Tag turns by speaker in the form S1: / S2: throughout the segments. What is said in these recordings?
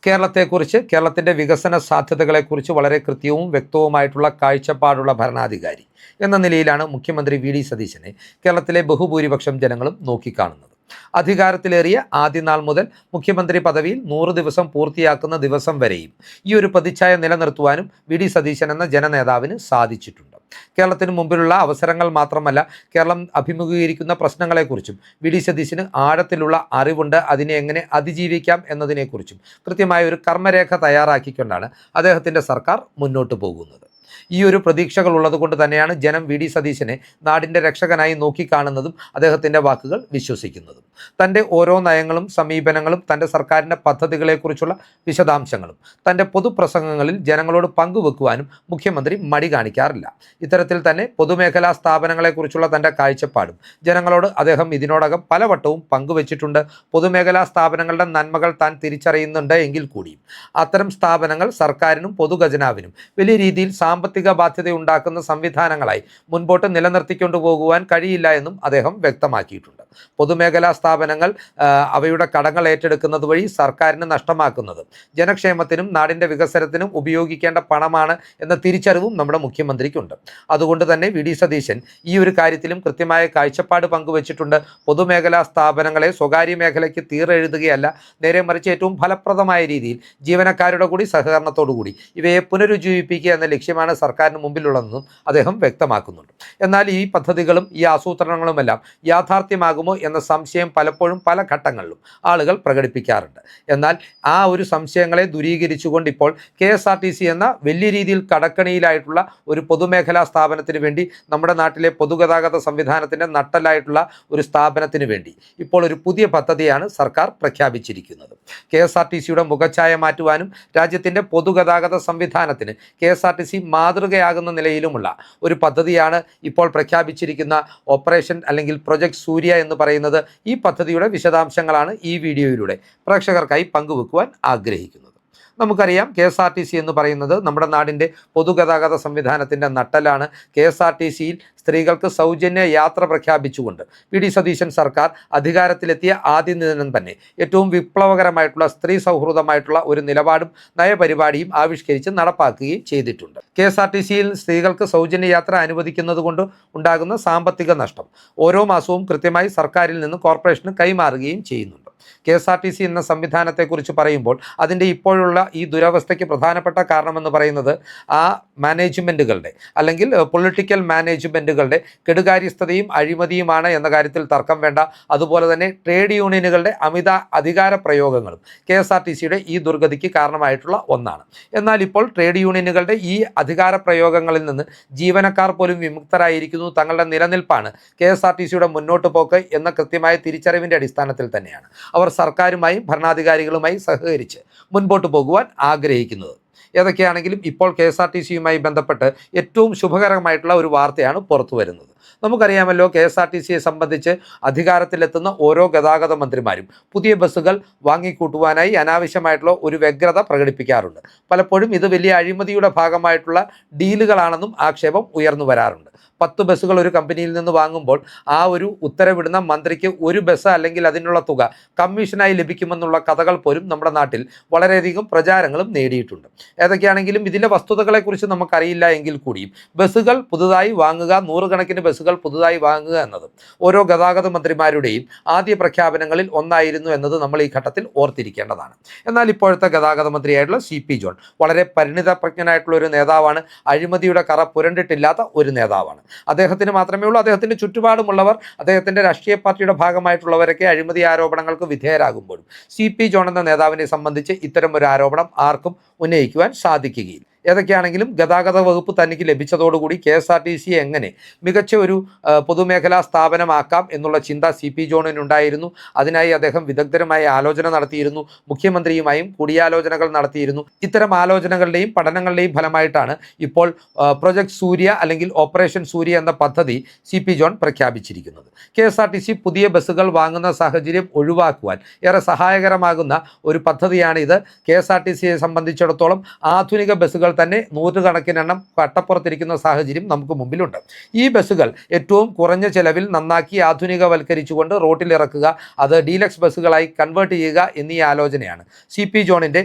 S1: കേരളത്തെക്കുറിച്ച്, കേരളത്തിൻ്റെ വികസന സാധ്യതകളെക്കുറിച്ച് വളരെ കൃത്യവും വ്യക്തവുമായിട്ടുള്ള കാഴ്ചപ്പാടുള്ള ഭരണാധികാരി എന്ന നിലയിലാണ് മുഖ്യമന്ത്രി വി ഡി സതീശനെ കേരളത്തിലെ ബഹുഭൂരിപക്ഷം ജനങ്ങളും നോക്കിക്കാണുന്നത്. അധികാരത്തിലേറിയ ആദ്യ നാൾ മുതൽ മുഖ്യമന്ത്രി പദവിയിൽ 100 ദിവസം പൂർത്തിയാക്കുന്ന ദിവസം വരെയും ഈ ഒരു പ്രതിച്ഛായ നിലനിർത്തുവാനും വി ഡി സതീശൻ എന്ന ജനനേതാവിന് സാധിച്ചിട്ടുണ്ട്. കേരളത്തിന് മുമ്പിലുള്ള അവസരങ്ങൾ മാത്രമല്ല, കേരളം അഭിമുഖീകരിക്കുന്ന പ്രശ്നങ്ങളെക്കുറിച്ചും വി ഡി സതീശന് ആഴത്തിലുള്ള അറിവുണ്ട്. അതിനെ എങ്ങനെ അതിജീവിക്കാം എന്നതിനെക്കുറിച്ചും കൃത്യമായ ഒരു കർമ്മരേഖ തയ്യാറാക്കിക്കൊണ്ടാണ് അദ്ദേഹത്തിൻ്റെ സർക്കാർ മുന്നോട്ട് പോകുന്നത്. ഈ ഒരു പ്രതീക്ഷകൾ ഉള്ളതുകൊണ്ട് തന്നെയാണ് ജനം വി ഡി സതീശനെ നാടിൻ്റെ രക്ഷകനായി നോക്കിക്കാണുന്നതും അദ്ദേഹത്തിൻ്റെ വാക്കുകൾ വിശ്വസിക്കുന്നതും. തൻ്റെ ഓരോ നയങ്ങളും സമീപനങ്ങളും തൻ്റെ സർക്കാരിൻ്റെ പദ്ധതികളെക്കുറിച്ചുള്ള വിശദാംശങ്ങളും തൻ്റെ പൊതുപ്രസംഗങ്ങളിൽ ജനങ്ങളോട് പങ്കുവെക്കുവാനും മുഖ്യമന്ത്രി മടി കാണിക്കാറില്ല. ഇത്തരത്തിൽ തന്നെ പൊതുമേഖലാ സ്ഥാപനങ്ങളെക്കുറിച്ചുള്ള തൻ്റെ കാഴ്ചപ്പാടും ജനങ്ങളോട് അദ്ദേഹം ഇതിനോടകം പലവട്ടവും പങ്കുവച്ചിട്ടുണ്ട്. പൊതുമേഖലാ സ്ഥാപനങ്ങളുടെ നന്മകൾ താൻ തിരിച്ചറിയുന്നുണ്ട് എങ്കിൽ കൂടിയും അത്തരം സ്ഥാപനങ്ങൾ സർക്കാരിനും പൊതുഖജനാവിനും വലിയ രീതിയിൽ സാമ്പത്തിക ബാധ്യതയുണ്ടാക്കുന്ന സംവിധാനങ്ങളായി മുൻപോട്ട് നിലനിർത്തിക്കൊണ്ടു പോകുവാൻ കഴിയില്ല എന്നും അദ്ദേഹം വ്യക്തമാക്കിയിട്ടുണ്ട്. പൊതുമേഖലാ സ്ഥാപനങ്ങൾ അവയുടെ കടങ്ങൾ ഏറ്റെടുക്കുന്നത് വഴി സർക്കാരിന് നഷ്ടമാക്കുന്നത് ജനക്ഷേമത്തിനും നാടിൻ്റെ വികസനത്തിനും ഉപയോഗിക്കേണ്ട പണമാണ് എന്ന തിരിച്ചറിവും നമ്മുടെ മുഖ്യമന്ത്രിക്കുണ്ട്. അതുകൊണ്ട് തന്നെ വി ഡി സതീശൻ ഈ ഒരു കാര്യത്തിലും കൃത്യമായ കാഴ്ചപ്പാട് പങ്കുവച്ചിട്ടുണ്ട്. പൊതുമേഖലാ സ്ഥാപനങ്ങളെ സ്വകാര്യ മേഖലയ്ക്ക് തീരെഴുതുകയല്ല, നേരെ മറിച്ച് ഏറ്റവും ഫലപ്രദമായ രീതിയിൽ ജീവനക്കാരുടെ കൂടി സഹകരണത്തോടു കൂടി ഇവയെ പുനരുജ്ജീവിപ്പിക്കുക എന്ന ലക്ഷ്യമാണ് സർക്കാരിന് മുമ്പിലുള്ളതെന്നും അദ്ദേഹം വ്യക്തമാക്കുന്നുണ്ട്. എന്നാൽ ഈ പദ്ധതികളും ഈ ആസൂത്രണങ്ങളുമെല്ലാം യാഥാർത്ഥ്യമാകുമോ എന്ന സംശയം പലപ്പോഴും പല ഘട്ടങ്ങളിലും ആളുകൾ പ്രകടിപ്പിക്കാറുണ്ട്. എന്നാൽ ആ ഒരു സംശയങ്ങളെ ദൂരീകരിച്ചുകൊണ്ട് ഇപ്പോൾ KSRTC എന്ന വലിയ രീതിയിൽ കടക്കണിയിലായിട്ടുള്ള ഒരു പൊതുമേഖലാ സ്ഥാപനത്തിന് വേണ്ടി, നമ്മുടെ നാട്ടിലെ പൊതുഗതാഗത സംവിധാനത്തിൻ്റെ നട്ടലായിട്ടുള്ള ഒരു സ്ഥാപനത്തിന് വേണ്ടി ഇപ്പോൾ ഒരു പുതിയ പദ്ധതിയാണ് സർക്കാർ പ്രഖ്യാപിച്ചിരിക്കുന്നത്. KSRTCയുടെ മുഖച്ഛായ മാറ്റുവാനും രാജ്യത്തിൻ്റെ പൊതുഗതാഗത സംവിധാനത്തിന് KSRTC മാതൃകയാകുന്ന നിലയിലുമുള്ള ഒരു പദ്ധതിയാണ് ഇപ്പോൾ പ്രഖ്യാപിച്ചിരിക്കുന്ന ഓപ്പറേഷൻ അല്ലെങ്കിൽ പ്രൊജക്ട് സൂര്യ എന്ന് പറയുന്നത്. ഈ പദ്ധതിയുടെ വിശദാംശങ്ങളാണ് ഈ വീഡിയോയിലൂടെ പ്രേക്ഷകർക്കായി പങ്കുവെക്കുവാൻ ആഗ്രഹിക്കുന്നത്. നമുക്കറിയാം, KSRTC എന്ന് പറയുന്നത് നമ്മുടെ നാടിൻ്റെ പൊതുഗതാഗത സംവിധാനത്തിൻ്റെ നട്ടലാണ്. KSRTCയിൽ സ്ത്രീകൾക്ക് സൗജന്യ യാത്ര പ്രഖ്യാപിച്ചുകൊണ്ട് വി ഡി സതീശൻ സർക്കാർ അധികാരത്തിലെത്തിയ ആദ്യ ദിനം തന്നെ ഏറ്റവും വിപ്ലവകരമായിട്ടുള്ള സ്ത്രീ സൗഹൃദമായിട്ടുള്ള ഒരു നിലപാടും നയപരിപാടിയും ആവിഷ്കരിച്ച് നടപ്പാക്കുകയും ചെയ്തിട്ടുണ്ട്. KSRTCയിൽ സ്ത്രീകൾക്ക് സൗജന്യ യാത്ര അനുവദിക്കുന്നത് കൊണ്ട് ഉണ്ടാകുന്ന സാമ്പത്തിക നഷ്ടം ഓരോ മാസവും കൃത്യമായി സർക്കാരിൽ നിന്ന് കോർപ്പറേഷന് കൈമാറുകയും ചെയ്യുന്നുണ്ട്. KSRTC എന്ന സംവിധാനത്തെക്കുറിച്ച് പറയുമ്പോൾ അതിൻ്റെ ഇപ്പോഴുള്ള ഈ ദുരവസ്ഥയ്ക്ക് പ്രധാനപ്പെട്ട കാരണമെന്ന് പറയുന്നത് ആ മാനേജ്മെൻറ്റുകളുടെ അല്ലെങ്കിൽ പൊളിറ്റിക്കൽ മാനേജ്മെൻറ്റുകളുടെ കെടുകാര്യസ്ഥതയും അഴിമതിയുമാണ് എന്ന കാര്യത്തിൽ തർക്കം വേണ്ട. അതുപോലെ തന്നെ ട്രേഡ് യൂണിയനുകളുടെ അമിത അധികാര പ്രയോഗങ്ങളും KSRTCയുടെ ഈ ദുർഗതിക്ക് കാരണമായിട്ടുള്ള ഒന്നാണ്. എന്നാൽ ഇപ്പോൾ ട്രേഡ് യൂണിയനുകളുടെ ഈ അധികാര പ്രയോഗങ്ങളിൽ നിന്ന് ജീവനക്കാർ പോലും വിമുക്തരായിരിക്കുന്നു. തങ്ങളുടെ നിലനിൽപ്പാണ് KSRTCയുടെ മുന്നോട്ട് പോക്ക് എന്ന കൃത്യമായ തിരിച്ചറിവിൻ്റെ അടിസ്ഥാനത്തിൽ തന്നെയാണ് അവർ സർക്കാരുമായും ഭരണാധികാരികളുമായി സഹകരിച്ച് മുൻപോട്ട് പോകുവാൻ ആഗ്രഹിക്കുന്നത്. ഏതൊക്കെയാണെങ്കിലും ഇപ്പോൾ KSRTCയുമായി ബന്ധപ്പെട്ട് ഏറ്റവും ശുഭകരമായിട്ടുള്ള ഒരു വാർത്തയാണ് പുറത്തു വരുന്നത്. നമുക്കറിയാമല്ലോ, KSRTCയെ സംബന്ധിച്ച് അധികാരത്തിലെത്തുന്ന ഓരോ ഗതാഗത മന്ത്രിമാരും പുതിയ ബസ്സുകൾ വാങ്ങിക്കൂട്ടുവാനായി അനാവശ്യമായിട്ടുള്ള ഒരു വ്യഗ്രത പ്രകടിപ്പിക്കാറുണ്ട്. പലപ്പോഴും ഇത് വലിയ അഴിമതിയുടെ ഭാഗമായിട്ടുള്ള ഡീലുകളാണെന്നും ആക്ഷേപം ഉയർന്നു വരാറുണ്ട്. 10 ബസ്സുകൾ ഒരു കമ്പനിയിൽ നിന്ന് വാങ്ങുമ്പോൾ ആ ഒരു ഉത്തരവിടുന്ന മന്ത്രിക്ക് ഒരു ബസ് അല്ലെങ്കിൽ അതിനുള്ള തുക കമ്മീഷനായി ലഭിക്കുമെന്നുള്ള കഥകൾ പോലും നമ്മുടെ നാട്ടിൽ വളരെയധികം പ്രചാരങ്ങളും നേടിയിട്ടുണ്ട്. ഏതൊക്കെയാണെങ്കിലും ഇതിൻ്റെ വസ്തുതകളെക്കുറിച്ച് നമുക്കറിയില്ല എങ്കിൽ കൂടിയും ബസ്സുകൾ പുതുതായി വാങ്ങുക, 100 കണക്കിന് ബസ്സുകൾ പുതുതായി വാങ്ങുക എന്നത് ഓരോ ഗതാഗത മന്ത്രിമാരുടെയും ആദ്യ പ്രഖ്യാപനങ്ങളിൽ ഒന്നായിരുന്നു എന്നത് നമ്മൾ ഈ ഘട്ടത്തിൽ ഓർത്തിരിക്കേണ്ടതാണ്. എന്നാൽ ഇപ്പോഴത്തെ ഗതാഗത മന്ത്രിയായിട്ടുള്ള CP ജോൺ വളരെ പരിണിതപ്രജ്ഞനായിട്ടുള്ള ഒരു നേതാവാണ്. അഴിമതിയുടെ കറ പുരണ്ടിട്ടില്ലാത്ത ഒരു നേതാവാണ്. അദ്ദേഹത്തിന് മാത്രമേ ഉള്ളൂ. അദ്ദേഹത്തിൻ്റെ ചുറ്റുപാടുമുള്ളവർ, അദ്ദേഹത്തിൻ്റെ രാഷ്ട്രീയ പാർട്ടിയുടെ ഭാഗമായിട്ടുള്ളവരൊക്കെ അഴിമതി ആരോപണങ്ങൾക്ക് വിധേയരാകുമ്പോഴും CP ജോൺ എന്ന നേതാവിനെ സംബന്ധിച്ച് ഇത്തരം ഒരു ആരോപണം ആർക്കും ഉന്നയിക്കുവാൻ സാധിക്കുകയില്ല. ഏതൊക്കെയാണെങ്കിലും ഗതാഗത വകുപ്പ് തനിക്ക് ലഭിച്ചതോടുകൂടി KSRTC എങ്ങനെ മികച്ച ഒരു പൊതുമേഖലാ സ്ഥാപനമാക്കാം എന്നുള്ള ചിന്ത CP ജോണിനുണ്ടായിരുന്നു. അതിനായി അദ്ദേഹം വിദഗ്ധരുമായി ആലോചന നടത്തിയിരുന്നു. മുഖ്യമന്ത്രിയുമായും കൂടിയാലോചനകൾ നടത്തിയിരുന്നു. ഇത്തരം ആലോചനകളുടെയും പഠനങ്ങളുടെയും ഫലമായിട്ടാണ് ഇപ്പോൾ പ്രൊജക്ട് സൂര്യ അല്ലെങ്കിൽ ഓപ്പറേഷൻ സൂര്യ എന്ന പദ്ധതി CP ജോൺ പ്രഖ്യാപിച്ചിരിക്കുന്നത്. KSRTC പുതിയ ബസ്സുകൾ വാങ്ങുന്ന സാഹചര്യം ഒഴിവാക്കുവാൻ ഏറെ സഹായകരമാകുന്ന ഒരു പദ്ധതിയാണിത്. KSRTCയെ സംബന്ധിച്ചിടത്തോളം ആധുനിക ബസ്സുകൾ ബസ്സുകൾ തന്നെ നൂറുകണക്കിനെണ്ണം കട്ടപ്പുറത്തിരിക്കുന്ന സാഹചര്യം നമുക്ക് മുമ്പിലുണ്ട്. ഈ ബസ്സുകൾ ഏറ്റവും കുറഞ്ഞ ചെലവിൽ നന്നാക്കി ആധുനികവൽക്കരിച്ചുകൊണ്ട് റോട്ടിലിറക്കുക, അത് ഡീലക്സ് ബസ്സുകളായി കൺവേർട്ട് ചെയ്യുക എന്നീ ആലോചനയാണ് CP ജോണിൻ്റെ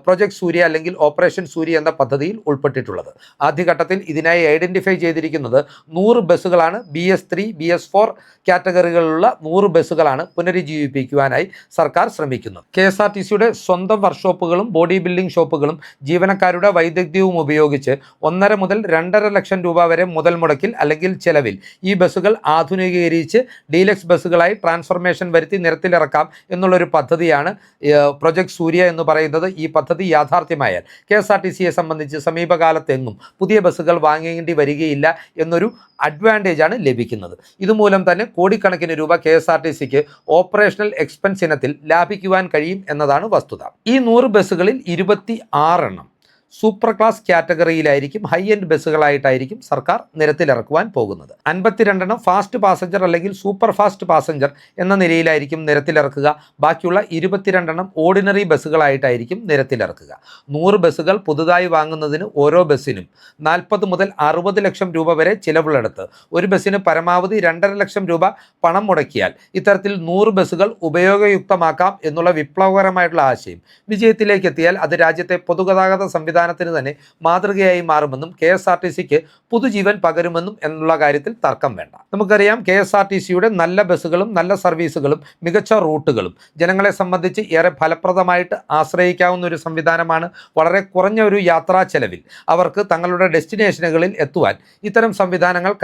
S1: പ്രൊജക്ട് സൂര്യ അല്ലെങ്കിൽ ഓപ്പറേഷൻ സൂര്യ എന്ന പദ്ധതിയിൽ ഉൾപ്പെട്ടിട്ടുള്ളത്. ആദ്യഘട്ടത്തിൽ ഇതിനായി ഐഡന്റിഫൈ ചെയ്തിരിക്കുന്നത് 100 ബസ്സുകളാണ്. BS3, BS4 കാറ്റഗറികളിലുള്ള 100 ബസ്സുകളാണ് പുനരുജ്ജീവിപ്പിക്കുവാനായി സർക്കാർ ശ്രമിക്കുന്നത്. KSRTCയുടെ സ്വന്തം വർക്ക്ഷോപ്പുകളും ബോഡി ബിൽഡിംഗ് ഷോപ്പുകളും ജീവനക്കാരുടെ വൈദഗ്ധ്യവും ഉപയോഗിച്ച് 1.5 മുതൽ 2.5 ലക്ഷം രൂപ വരെ മുതൽ മുടക്കിൽ അല്ലെങ്കിൽ ചെലവിൽ ഈ ബസ്സുകൾ ആധുനികീകരിച്ച് ഡീലക്സ് ബസ്സുകളായി ട്രാൻസ്ഫോർമേഷൻ വരുത്തി നിരത്തിലിറക്കാം എന്നുള്ളൊരു പദ്ധതിയാണ് പ്രൊജക്ട് സൂര്യ എന്ന് പറയുന്നത്. ഈ പദ്ധതി യാഥാർത്ഥ്യമായാൽ KSRTCയെ സംബന്ധിച്ച് സമീപകാലത്തെങ്ങും പുതിയ ബസ്സുകൾ വാങ്ങേണ്ടി വരികയില്ല എന്നൊരു അഡ്വാൻറ്റേജാണ് ലഭിക്കുന്നത്. ഇതുമൂലം തന്നെ കോടിക്കണക്കിന് രൂപ KSRTCക്ക് ഓപ്പറേഷണൽ എക്സ്പെൻസ് ഇനത്തിൽ ലാഭിക്കുവാൻ കഴിയും എന്നതാണ് വസ്തുത. ഈ 100 ബസ്സുകളിൽ 26 എണ്ണം സൂപ്പർ ക്ലാസ് കാറ്റഗറിയിലായിരിക്കും, ഹൈ എൻഡ് ബസ്സുകളായിട്ടായിരിക്കും സർക്കാർ നിരത്തിലിറക്കുവാൻ പോകുന്നത്. 52 എണ്ണം ഫാസ്റ്റ് പാസഞ്ചർ അല്ലെങ്കിൽ സൂപ്പർ ഫാസ്റ്റ് പാസഞ്ചർ എന്ന നിലയിലായിരിക്കും നിരത്തിലിറക്കുക. ബാക്കിയുള്ള 22 എണ്ണം ഓർഡിനറി ബസ്സുകളായിട്ടായിരിക്കും നിരത്തിലിറക്കുക. 100 ബസ്സുകൾ പുതുതായി വാങ്ങുന്നതിന് ഓരോ ബസ്സിനും 40 മുതൽ 60 ലക്ഷം രൂപ വരെ ചിലവുള്ളെടുത്ത് ഒരു ബസ്സിന് പരമാവധി 2.5 ലക്ഷം രൂപ പണം മുടക്കിയാൽ ഇത്തരത്തിൽ 100 ബസ്സുകൾ ഉപയോഗയുക്തമാക്കാം എന്നുള്ള വിപ്ലവകരമായിട്ടുള്ള ആശയം വിജയത്തിലേക്ക് എത്തിയാൽ അത് രാജ്യത്തെ പൊതുഗതാഗത സംവിധാനത്തിന് തന്നെ മാതൃകയായി മാറുമെന്നും KSRTCക്ക് പുതുജീവൻ പകരുമെന്നും എന്നുള്ള കാര്യത്തിൽ തർക്കം വേണ്ട. നമുക്കറിയാം KSRTCയുടെ നല്ല ബസ്സുകളും നല്ല സർവീസുകളും മികച്ച റൂട്ടുകളും ജനങ്ങളെ സംബന്ധിച്ച് ഏറെ ഫലപ്രദമായിട്ട് ആശ്രയിക്കാവുന്ന ഒരു സംവിധാനമാണ്. വളരെ കുറഞ്ഞ ഒരു യാത്രാ ചെലവിൽ അവർക്ക് തങ്ങളുടെ ഡെസ്റ്റിനേഷനുകളിൽ എത്തുവാൻ ഇത്തരം സംവിധാനങ്ങൾ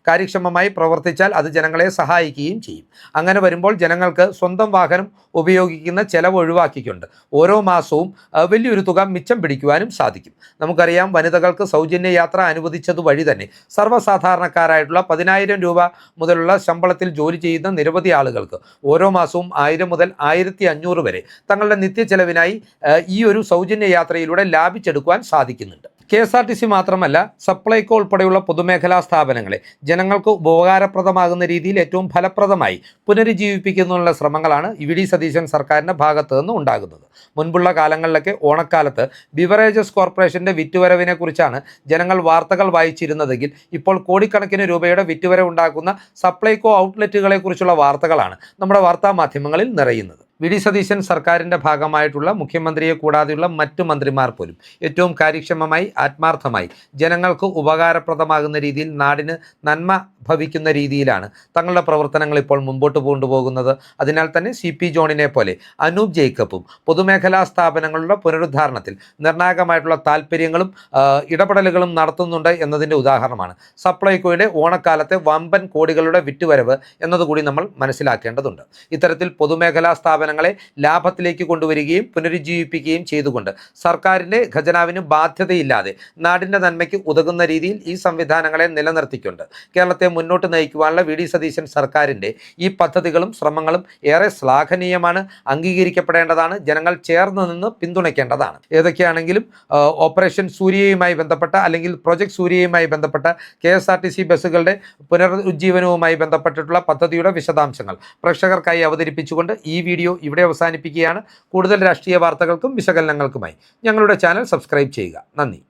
S1: കാര്യക്ഷമമായി പ്രവർത്തിച്ചാൽ അത് ജനങ്ങളെ സഹായിക്കുകയും ചെയ്യും. അങ്ങനെ വരുമ്പോൾ ജനങ്ങൾക്ക് സ്വന്തം വാഹനം ഉപയോഗിക്കുന്ന ചെലവ് ഒഴിവാക്കിക്കൊണ്ട് ഓരോ മാസവും വലിയൊരു തുക മിച്ചം പിടിക്കുവാനും സാധിക്കും. നമുക്കറിയാം, വനിതകൾക്ക് സൗജന്യ യാത്ര അനുവദിച്ചത് വഴി തന്നെ സർവ്വസാധാരണക്കാരായിട്ടുള്ള 10,000 രൂപ മുതലുള്ള ശമ്പളത്തിൽ ജോലി ചെയ്യുന്ന നിരവധി ആളുകൾക്ക് ഓരോ മാസവും 1000 മുതൽ 1500 വരെ തങ്ങളുടെ നിത്യച്ചെലവിനായി ഈ ഒരു സൗജന്യ യാത്രയിലൂടെ ലാഭിച്ചെടുക്കുവാൻ സാധിക്കുന്നുണ്ട്. KSRTC മാത്രമല്ല, സപ്ലൈകോ ഉൾപ്പെടെയുള്ള പൊതുമേഖലാ സ്ഥാപനങ്ങളെ ജനങ്ങൾക്ക് ഉപകാരപ്രദമാകുന്ന രീതിയിൽ ഏറ്റവും ഫലപ്രദമായി പുനരുജ്ജീവിപ്പിക്കുന്നതിനുള്ള ശ്രമങ്ങളാണ് VD സതീശൻ സർക്കാരിൻ്റെ ഭാഗത്തു നിന്ന് ഉണ്ടാകുന്നത്. മുൻപുള്ള കാലങ്ങളിലൊക്കെ ഓണക്കാലത്ത് ബിവറേജസ് കോർപ്പറേഷൻ്റെ വിറ്റുവരവിനെ കുറിച്ചാണ് ജനങ്ങൾ വാർത്തകൾ വായിച്ചിരുന്നതെങ്കിൽ ഇപ്പോൾ കോടിക്കണക്കിന് രൂപയുടെ വിറ്റുവരവ് ഉണ്ടാക്കുന്ന സപ്ലൈകോ ഔട്ട്ലെറ്റുകളെ കുറിച്ചുള്ള വാർത്തകളാണ് നമ്മുടെ വാർത്താ മാധ്യമങ്ങളിൽ നിറയുന്നത്. VD സതീശൻ സർക്കാരിൻ്റെ ഭാഗമായിട്ടുള്ള മുഖ്യമന്ത്രിയെ കൂടാതെയുള്ള മറ്റു മന്ത്രിമാർ പോലും ഏറ്റവും കാര്യക്ഷമമായി ആത്മാർത്ഥമായി ജനങ്ങൾക്ക് ഉപകാരപ്രദമാകുന്ന രീതിയിൽ നാടിന് നന്മ ഭവിക്കുന്ന രീതിയിലാണ് തങ്ങളുടെ പ്രവർത്തനങ്ങൾ ഇപ്പോൾ മുമ്പോട്ട് കൊണ്ടുപോകുന്നത്. അതിനാൽ തന്നെ CP ജോണിനെ പോലെ അനൂപ് ജേക്കബും പൊതുമേഖലാ സ്ഥാപനങ്ങളുടെ പുനരുദ്ധാരണത്തിൽ നിർണായകമായിട്ടുള്ള താല്പര്യങ്ങളും ഇടപെടലുകളും നടത്തുന്നുണ്ട് എന്നതിൻ്റെ ഉദാഹരണമാണ് സപ്ലൈകോയുടെ ഓണക്കാലത്തെ വമ്പൻ കോടികളുടെ വിറ്റുവരവ് എന്നതുകൂടി നമ്മൾ മനസ്സിലാക്കേണ്ടതുണ്ട്. ഇത്തരത്തിൽ പൊതുമേഖലാ സ്ഥാപനങ്ങളെ ലാഭത്തിലേക്ക് കൊണ്ടുവരികയും പുനരുജ്ജീവിപ്പിക്കുകയും ചെയ്തുകൊണ്ട് സർക്കാരിൻ്റെ ഖജനാവിന് ബാധ്യതയില്ലാതെ നാടിൻ്റെ നന്മയ്ക്ക് ഉതകുന്ന രീതിയിൽ ഈ സംവിധാനങ്ങളെ നിലനിർത്തിക്കൊണ്ട് കേരളത്തെ മുന്നോട്ട് നയിക്കുവാനുള്ള VD സതീശൻ സർക്കാരിൻ്റെ ഈ പദ്ധതികളും ശ്രമങ്ങളും ഏറെ ശ്ലാഘനീയമാണ്, അംഗീകരിക്കപ്പെടേണ്ടതാണ്, ജനങ്ങൾ ചേർന്ന് നിന്ന് പിന്തുണയ്ക്കേണ്ടതാണ്. ഏതൊക്കെയാണെങ്കിലും ഓപ്പറേഷൻ സൂര്യയുമായി ബന്ധപ്പെട്ട അല്ലെങ്കിൽ പ്രൊജക്ട് സൂര്യയുമായി ബന്ധപ്പെട്ട KSRTC ബസ്സുകളുടെ പുനരുജ്ജീവനവുമായി ബന്ധപ്പെട്ടിട്ടുള്ള പദ്ധതിയുടെ വിശദാംശങ്ങൾ പ്രേക്ഷകർക്കായി അവതരിപ്പിച്ചുകൊണ്ട് ഈ വീഡിയോ ഇവിടെ അവസാനിപ്പിക്കുകയാണ്. കൂടുതൽ രാഷ്ട്രീയ വാർത്തകൾക്കും വിശകലനങ്ങൾക്കുമായി ഞങ്ങളുടെ ചാനൽ സബ്സ്ക്രൈബ് ചെയ്യുക. നന്ദി.